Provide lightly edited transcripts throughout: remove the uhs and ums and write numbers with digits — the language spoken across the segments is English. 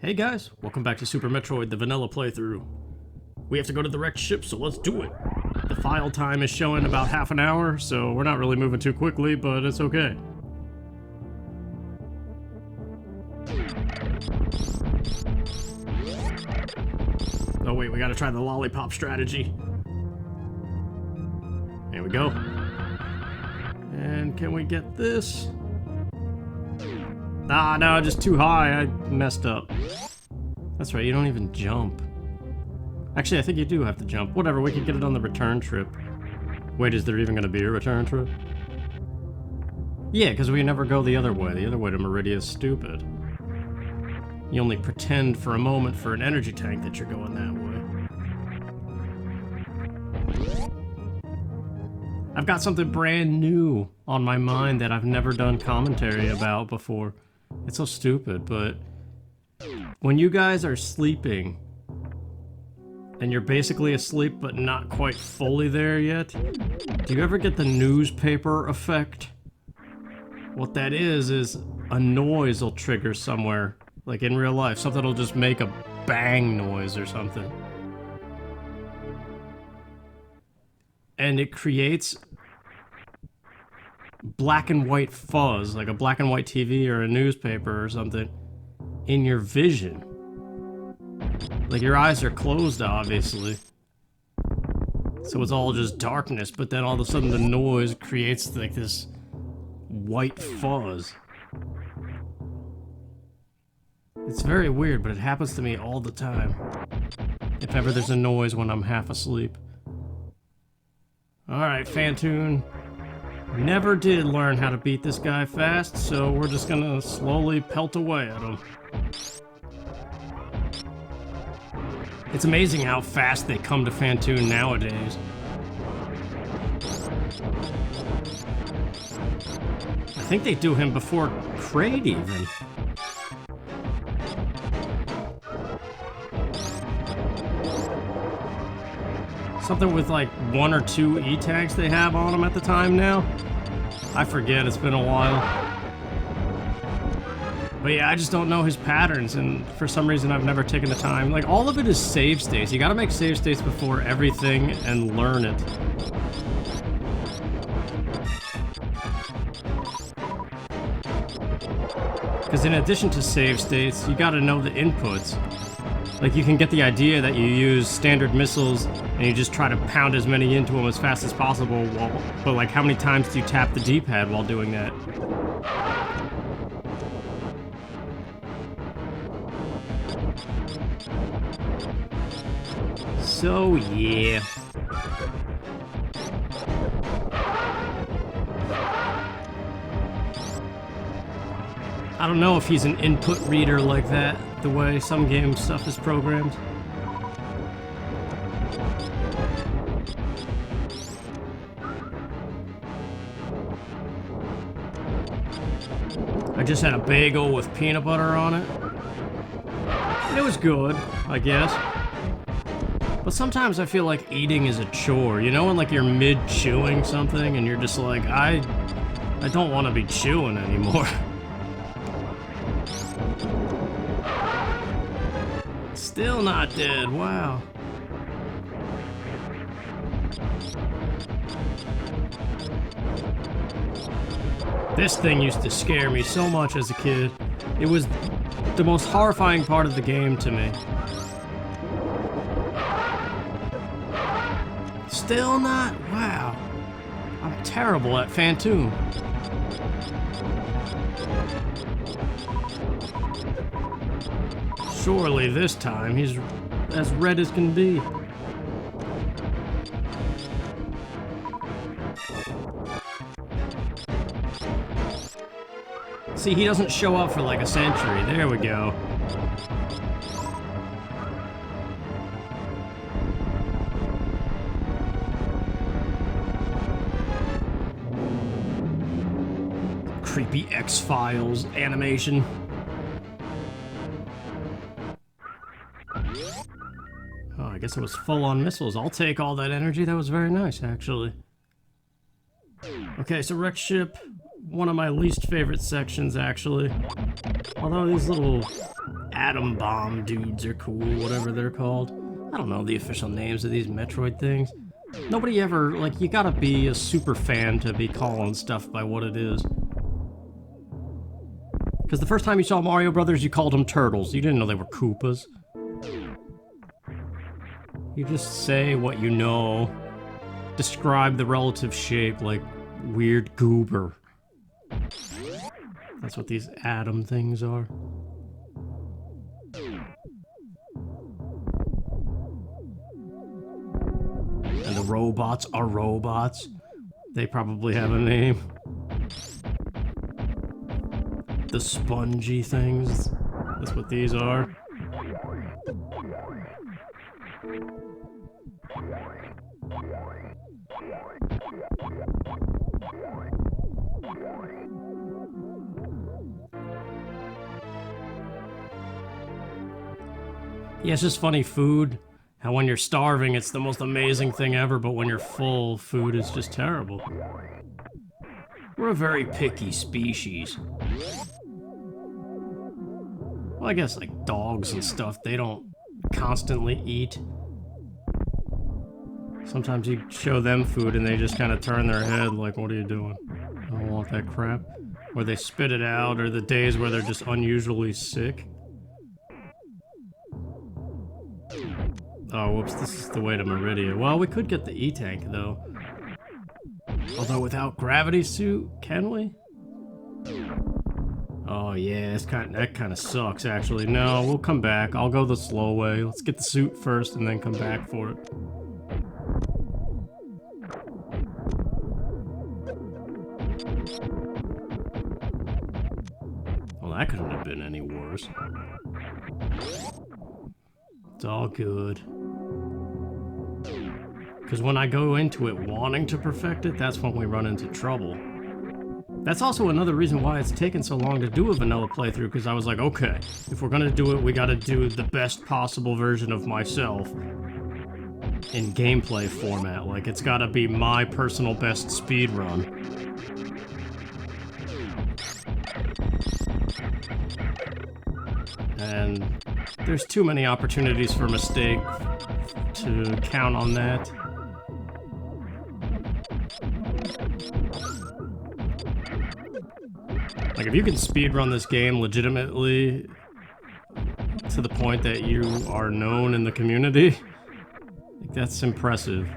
Hey guys, welcome back to Super Metroid, the vanilla playthrough. We have to go to the wrecked ship, so let's do it. The file time is showing about half an hour, so we're not really moving too quickly, but it's okay. Oh wait, we gotta try the lollipop strategy. There we go. And can we get this? Ah, no, just too high. I messed up. That's right, you don't even jump. Actually, I think you do have to jump. Whatever, we could get it on the return trip. Wait, is there even gonna be a return trip? Yeah, because we never go the other way. The other way to Meridia is stupid. You only pretend for a moment for an energy tank that you're going that way. I've got something brand new on my mind that I've never done commentary about before. It's so stupid, but when you guys are sleeping and you're basically asleep but not quite fully there yet, do you ever get the newspaper effect? What that is a noise will trigger somewhere, like in real life. Something will just make a bang noise or something. And it creates black and white fuzz, like a black and white TV or a newspaper or something, in your vision. Like your eyes are closed, obviously. So it's all just darkness, but then all of a sudden the noise creates like this white fuzz. It's very weird, but it happens to me all the time. If ever there's a noise when I'm half asleep. Alright, Phantoon. Never did learn how to beat this guy fast, so we're just gonna slowly pelt away at him. It's amazing how fast they come to Phantoon nowadays. I think they do him before Crate even. Something with like 1 or 2 E-tanks they have on them at the time now. I forget, it's been a while. But yeah, I just don't know his patterns, and for some reason I've never taken the time. Like, all of it is save states. You gotta make save states before everything and learn it. Because in addition to save states, you gotta know the inputs. Like, you can get the idea that you use standard missiles and you just try to pound as many into them as fast as possible, but like, how many times do you tap the D-pad while doing that? So, yeah. I don't know if he's an input reader like that, the way some game stuff is programmed. I just had a bagel with peanut butter on it. It was good, I guess. But sometimes I feel like eating is a chore, you know, when like you're mid-chewing something and you're just like, I don't want to be chewing anymore. Still not dead, wow. This thing used to scare me so much as a kid. It was the most horrifying part of the game to me. Still not? Wow. I'm terrible at Phantoon. Surely this time he's as red as can be. See, he doesn't show up for like a century. There we go. Creepy X-Files animation. Oh, I guess it was full-on missiles. I'll take all that energy. That was very nice, actually. Okay, so wreck ship. One of my least favorite sections, actually. Although these little atom bomb dudes are cool, whatever they're called. I don't know the official names of these Metroid things. Nobody ever, like, you gotta be a super fan to be calling stuff by what it is. Because the first time you saw Mario Brothers, you called them turtles. You didn't know they were Koopas. You just say what you know. Describe the relative shape like weird goober. That's what these atom things are. And the robots are robots. They probably have a name. The spongy things. That's what these are. Yeah, it's just funny, food. How when you're starving, it's the most amazing thing ever, but when you're full, food is just terrible. We're a very picky species. Well, I guess like dogs and stuff, they don't constantly eat. Sometimes you show them food and they just kind of turn their head like, what are you doing? I don't want that crap. Or they spit it out, or the days where they're just unusually sick. Oh, whoops, this is the way to Meridia. Well, we could get the E-Tank, though. Although without gravity suit, can we? Oh, yeah, that kind of sucks, actually. No, we'll come back. I'll go the slow way. Let's get the suit first and then come back for it. Well, that couldn't have been any worse. It's all good. Because when I go into it wanting to perfect it, that's when we run into trouble. That's also another reason why it's taken so long to do a vanilla playthrough, because I was like, okay, if we're gonna do it, we gotta do the best possible version of myself in gameplay format. Like, it's gotta be my personal best speed run. And there's too many opportunities for mistake to count on that. Like, if you can speedrun this game legitimately to the point that you are known in the community, like, that's impressive.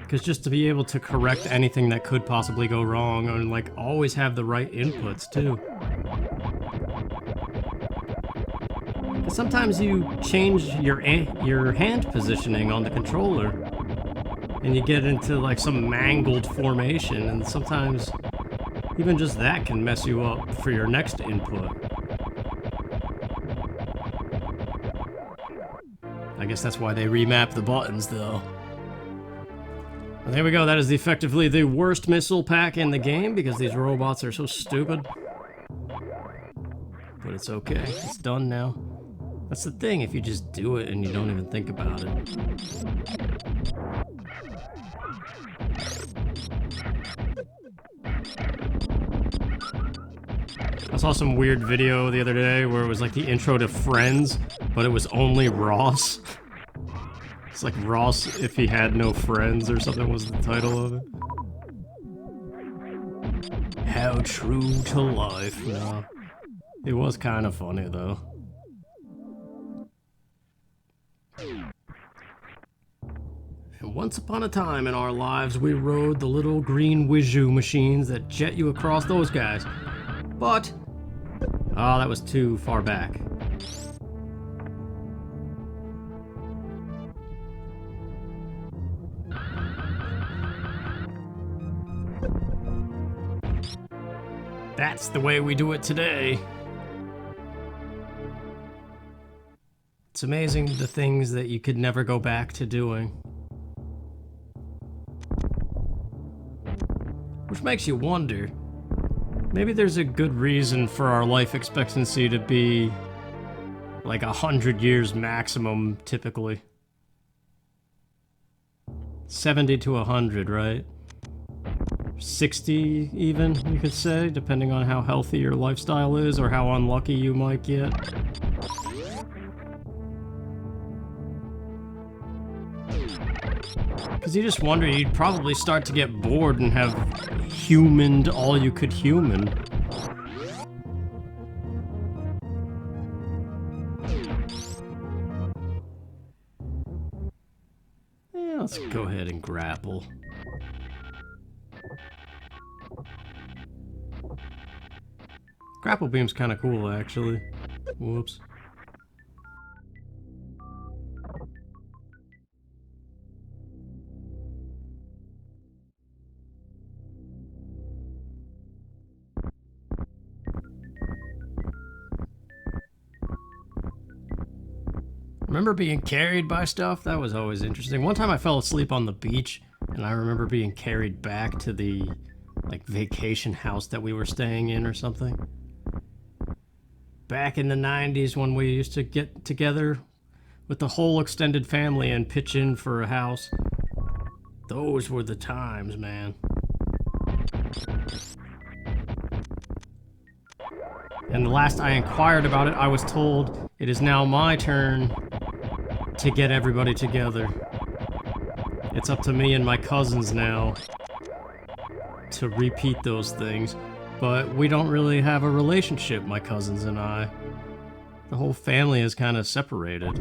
Because just to be able to correct anything that could possibly go wrong, and like always have the right inputs too. But sometimes you change your hand positioning on the controller, and you get into like some mangled formation, and sometimes even just that can mess you up for your next input. I guess that's why they remap the buttons, though. And there we go, that is effectively the worst missile pack in the game, because these robots are so stupid. But it's okay, it's done now. That's the thing, if you just do it and you don't even think about it. I saw some weird video the other day where it was like the intro to Friends, but it was only Ross. It's like Ross if he had no friends or something was the title of it. How true to life. No. It was kind of funny though. And once upon a time in our lives, we rode the little green Wizhoo machines that jet you across those guys. But, oh, that was too far back. That's the way we do it today. It's amazing the things that you could never go back to doing. Which makes you wonder, maybe there's a good reason for our life expectancy to be like 100 years maximum, typically. 70 to 100, right? 60 even, you could say, depending on how healthy your lifestyle is or how unlucky you might get. Because you just wonder, you'd probably start to get bored and have humaned all you could human. Yeah, let's go ahead and grapple. Grapple beam's kind of cool, actually. Whoops. Remember being carried by stuff? That was always interesting. One time I fell asleep on the beach, and I remember being carried back to the, like, vacation house that we were staying in or something. Back in the 90s when we used to get together with the whole extended family and pitch in for a house. Those were the times, man. And the last I inquired about it, I was told it is now my turn to get everybody together. It's up to me and my cousins now to repeat those things. But we don't really have a relationship, my cousins and I. The whole family is kind of separated.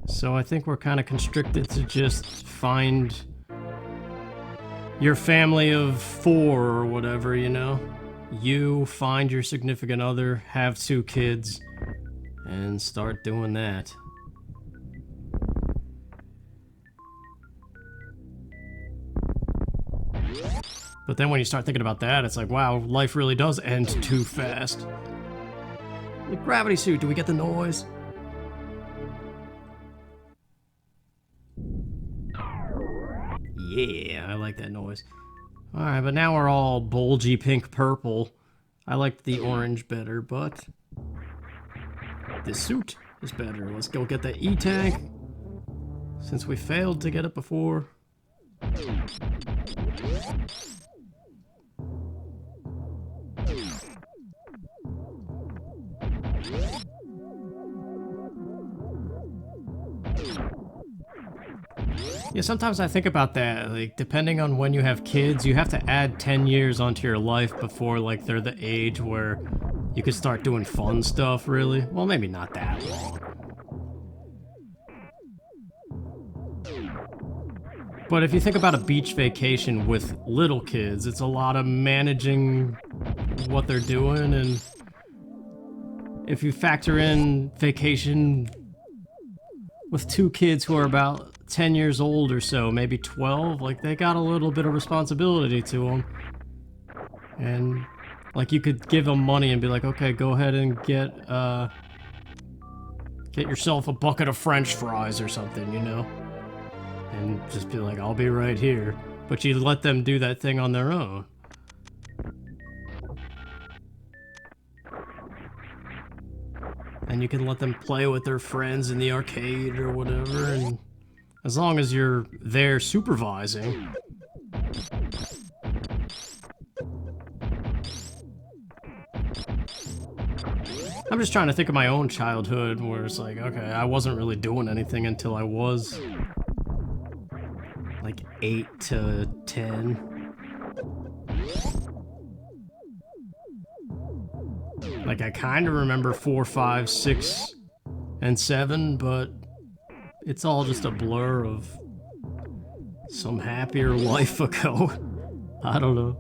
So I think we're kind of constricted to just find your family of 4 or whatever, you know? You find your significant other, have 2 kids, and start doing that. But then when you start thinking about that, it's like, wow, life really does end too fast. The gravity suit, do we get the noise? Yeah, I like that noise. Alright, but now we're all bulgy pink purple. I liked the orange better, but this suit is better. Let's go get the E-tank, since we failed to get it before. Yeah, sometimes I think about that, like, depending on when you have kids, you have to add 10 years onto your life before, like, they're the age where you can start doing fun stuff, really. Well, maybe not that long. But if you think about a beach vacation with little kids, it's a lot of managing what they're doing, and if you factor in vacation with 2 kids who are about 10 years old or so, maybe 12, like, they got a little bit of responsibility to them. And, like, you could give them money and be like, okay, go ahead and get yourself a bucket of French fries or something, you know? And just be like, I'll be right here. But you let them do that thing on their own. And you can let them play with their friends in the arcade or whatever, and as long as you're there supervising. I'm just trying to think of my own childhood where it's like, okay, I wasn't really doing anything until I was like 8 to 10. Like, I kind of remember 4, 5, 6, and 7, but it's all just a blur of some happier life ago. I don't know.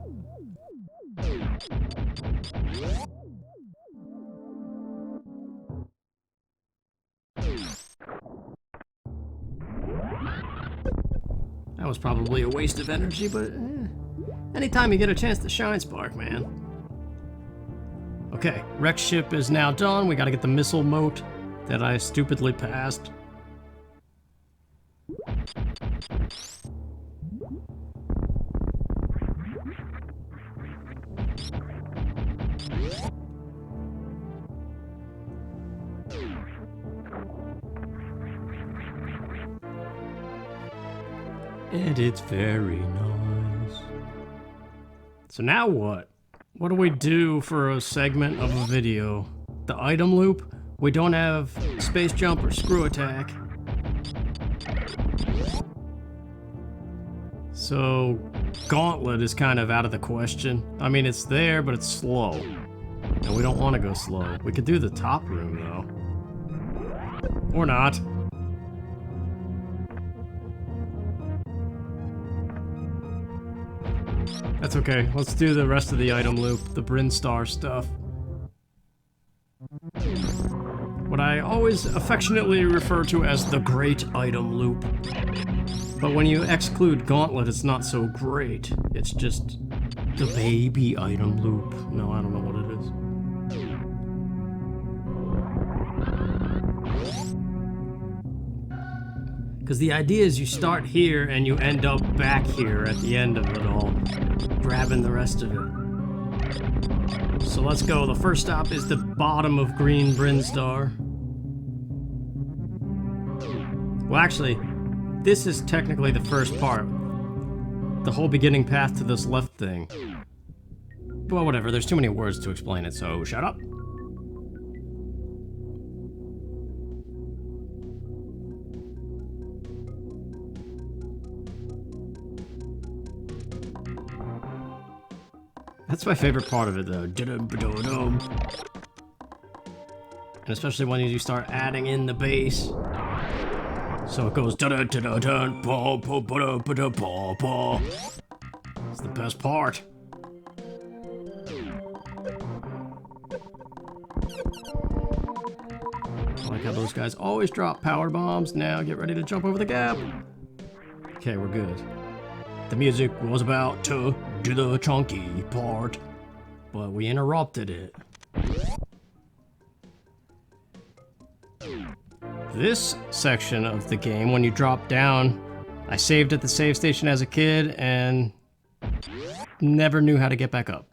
That was probably a waste of energy, but anytime you get a chance to shine spark, man. Okay, wreck ship is now done. We gotta get the missile moat that I stupidly passed. And it's very nice. So now what? What do we do for a segment of a video? The item loop? We don't have space jump or screw attack. So gauntlet is kind of out of the question. I mean, it's there, but it's slow. And we don't want to go slow. We could do the top room though. Or not. That's okay. Let's do the rest of the item loop, the Brinstar stuff. What I always affectionately refer to as the great item loop. But when you exclude Gauntlet, it's not so great. It's just the baby item loop. No, I don't know what it is. Because the idea is you start here and you end up back here at the end of it all, grabbing the rest of it. So let's go. The first stop is the bottom of Green Brinstar. Well, actually, this is technically the first part. The whole beginning path to this left thing. Well, whatever. There's too many words to explain it, so shut up. That's my favorite part of it, though. And especially when you start adding in the bass. So it goes da-da-da-da-da, pa-pa-pa-da-pa-da-pa-pa. It's the best part. I like how those guys always drop power bombs. Now get ready to jump over the gap. Okay, we're good. The music was about to do the chunky part, but we interrupted it. This section of the game, when you drop down, I saved at the save station as a kid and never knew how to get back up.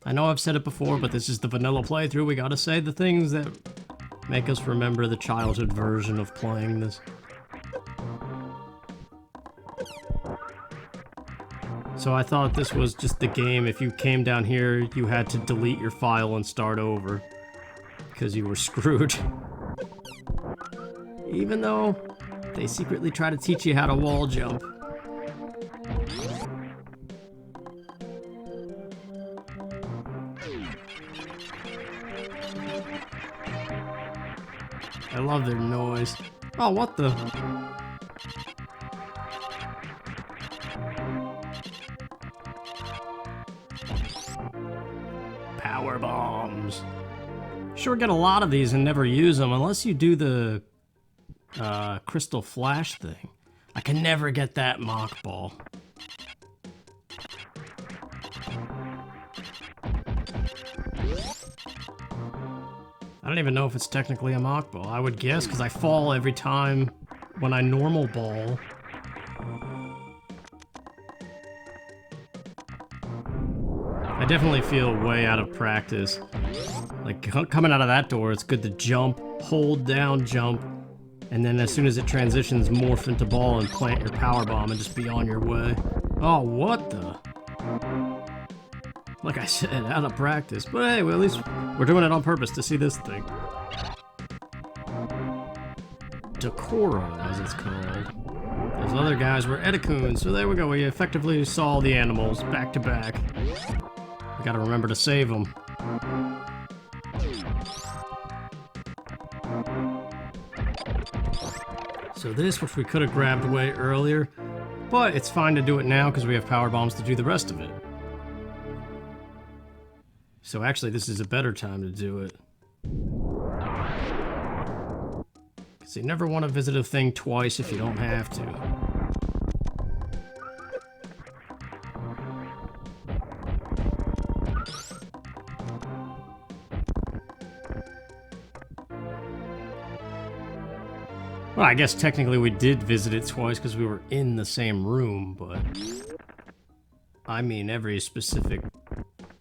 I know I've said it before, but this is the vanilla playthrough. We gotta say the things that make us remember the childhood version of playing this. So I thought this was just the game. If you came down here, you had to delete your file and start over, because you were screwed. Even though they secretly try to teach you how to wall jump. I love their noise. Oh, what the? Power bombs. Sure get a lot of these and never use them unless you do the crystal flash thing. I can never get that mock ball. I don't even know if it's technically a mock ball. I would guess, because I fall every time when I normal ball. I definitely feel way out of practice. Like, coming out of that door, it's good to jump, hold down, jump, and then as soon as it transitions, morph into ball and plant your power bomb and just be on your way. Oh, what the? Like I said, out of practice. But hey, well, at least we're doing it on purpose to see this thing. Decora, as it's called. Those other guys were Edacoons, so there we go. We effectively saw the animals back to back. We gotta remember to save them. So this, which we could have grabbed way earlier, but it's fine to do it now because we have power bombs to do the rest of it. So actually, this is a better time to do it. Because you never want to visit a thing twice if you don't have to. Well, I guess technically we did visit it twice because we were in the same room, but I mean every specific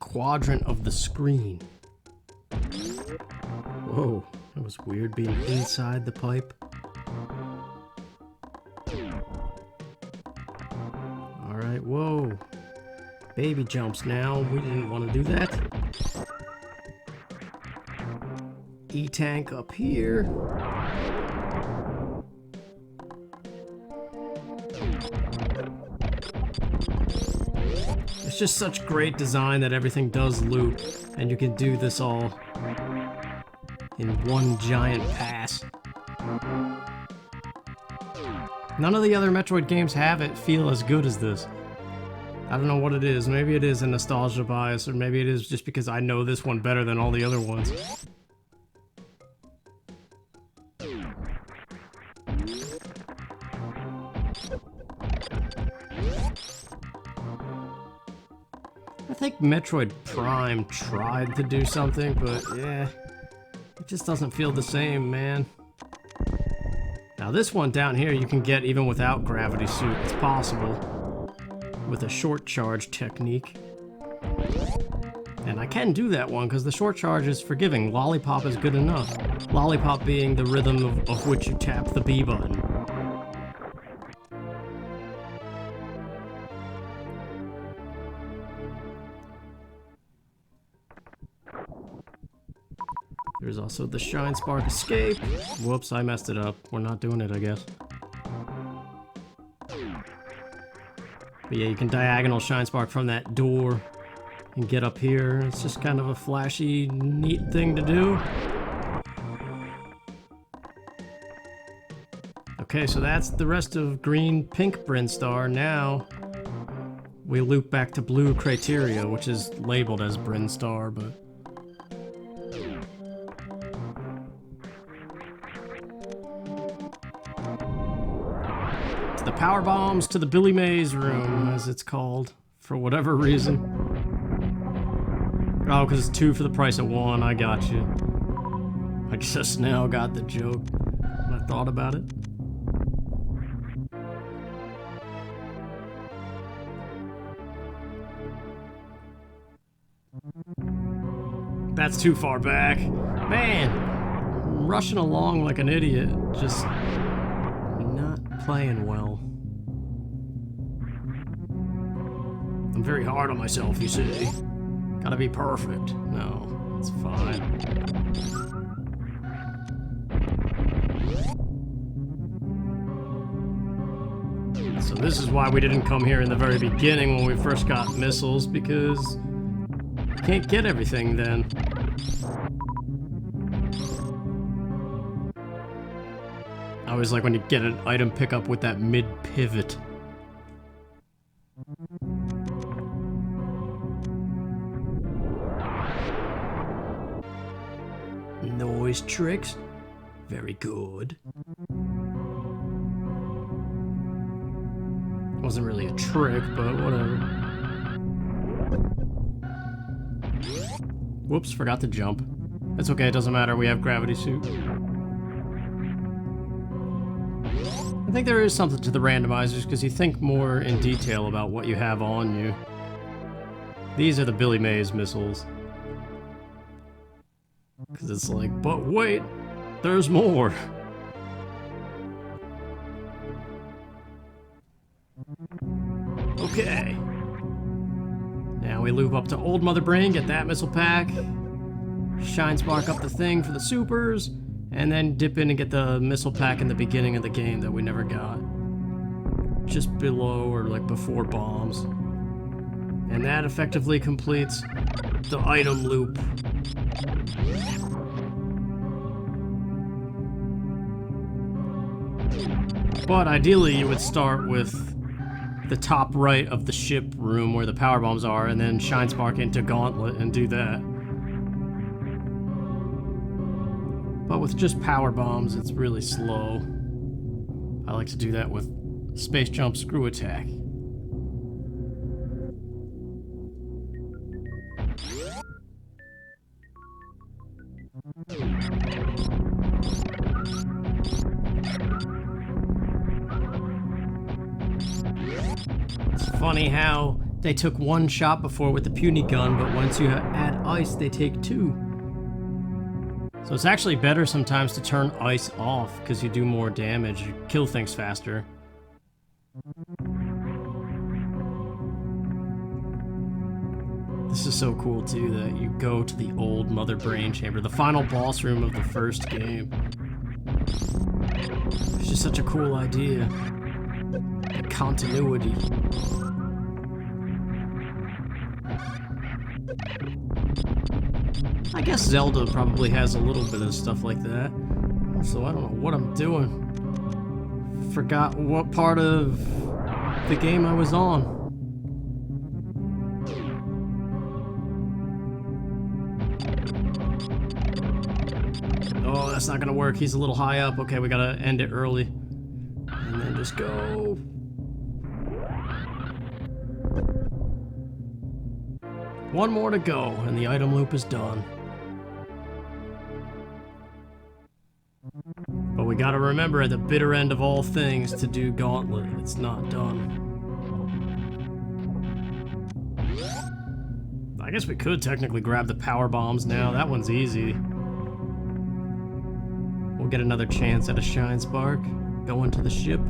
quadrant of the screen. Whoa, that was weird being inside the pipe. Whoa. Baby jumps now. We didn't want to do that. E-tank up here. It's just such great design that everything does loop, and you can do this all in one giant pass. None of the other Metroid games have it feel as good as this. I don't know what it is. Maybe it is a nostalgia bias, or maybe it is just because I know this one better than all the other ones. I think Metroid Prime tried to do something, but yeah, it just doesn't feel the same, man. Now this one down here you can get even without Gravity Suit. It's possible with a short charge technique. And I can do that one because the short charge is forgiving. Lollipop is good enough. Lollipop being the rhythm of which you tap the B button. There's also the Shine Spark Escape. Whoops, I messed it up. We're not doing it, I guess. But yeah, you can diagonal Shine Spark from that door and get up here. It's just kind of a flashy, neat thing to do. Okay, so that's the rest of green, pink Brinstar. Now we loop back to blue Crateria, which is labeled as Brinstar, but... the power bombs to the Billy Mays room, as it's called, for whatever reason. Oh, because it's 2 for the price of 1, I got you. I just now got the joke when I thought about it. That's too far back. Man, I'm rushing along like an idiot, just not playing well. I'm very hard on myself, you see. Gotta be perfect. No, it's fine. So this is why we didn't come here in the very beginning when we first got missiles, because you can't get everything then. I always like when you get an item pickup with that mid-pivot. Noise tricks. Very good. Wasn't really a trick, but whatever. Whoops, forgot to jump. It's okay, it doesn't matter, we have Gravity Suit. I think there is something to the randomizers, because you think more in detail about what you have on you. These are the Billy Mays missiles. Because it's like, but wait, there's more. Okay. Now we loop up to Old Mother Brain, get that missile pack. Shine Spark up the thing for the supers. And then dip in and get the missile pack in the beginning of the game that we never got. Just below or like before bombs. And that effectively completes the item loop. But ideally you would start with the top right of the ship room where the power bombs are, and then Shine Spark into Gauntlet and do that. But with just power bombs, it's really slow. I like to do that with Space Jump Screw Attack. It's funny how they took 1 shot before with the puny gun, but once you add ice, they take 2. So it's actually better sometimes to turn ice off, because you do more damage, you kill things faster. This is so cool too that you go to the old Mother Brain chamber, the final boss room of the first game. It's just such a cool idea. The continuity. I guess Zelda probably has a little bit of stuff like that. Also, I don't know what I'm doing. Forgot what part of the game I was on. Oh, that's not gonna work. He's a little high up. Okay, we gotta end it early. And then just go. One more to go, and the item loop is done. But we gotta remember at the bitter end of all things to do Gauntlet. It's not done. I guess we could technically grab the power bombs now. That one's easy. We'll get another chance at a Shine Spark. Go into the ship.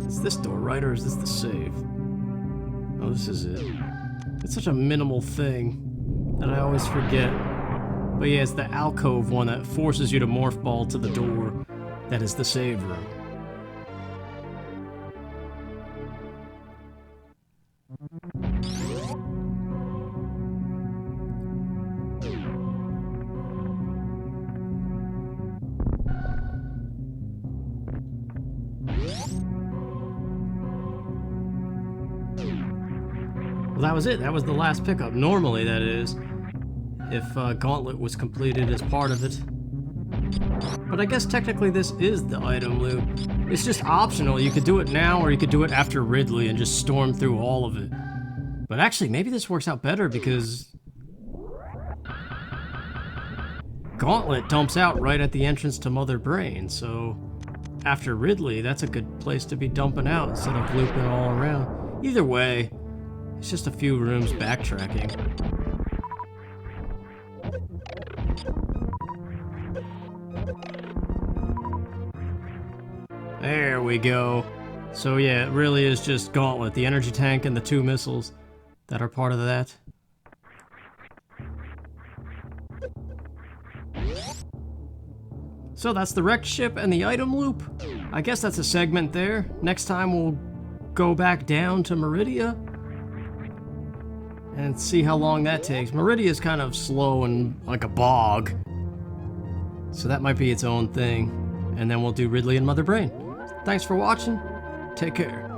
It's this door, right? Or is this the save? Oh, this is it. It's such a minimal thing that I always forget. But yeah, it's the alcove one that forces you to morph ball to the door. That is the save room. Well, that was it. That was the last pickup. Normally, that is, if Gauntlet was completed as part of it. But I guess technically this is the item loop. It's just optional. You could do it now, or you could do it after Ridley and just storm through all of it. But actually, maybe this works out better because Gauntlet dumps out right at the entrance to Mother Brain, so after Ridley, that's a good place to be dumping out instead of looping all around. Either way, it's just a few rooms backtracking. There we go. So yeah, it really is just Gauntlet, the energy tank and the 2 missiles that are part of that. So that's the wrecked ship and the item loop. I guess that's a segment there. Next time we'll go back down to Meridia and see how long that takes. Meridia is kind of slow and like a bog, so that might be its own thing. And then we'll do Ridley and Mother Brain. Thanks for watching. Take care.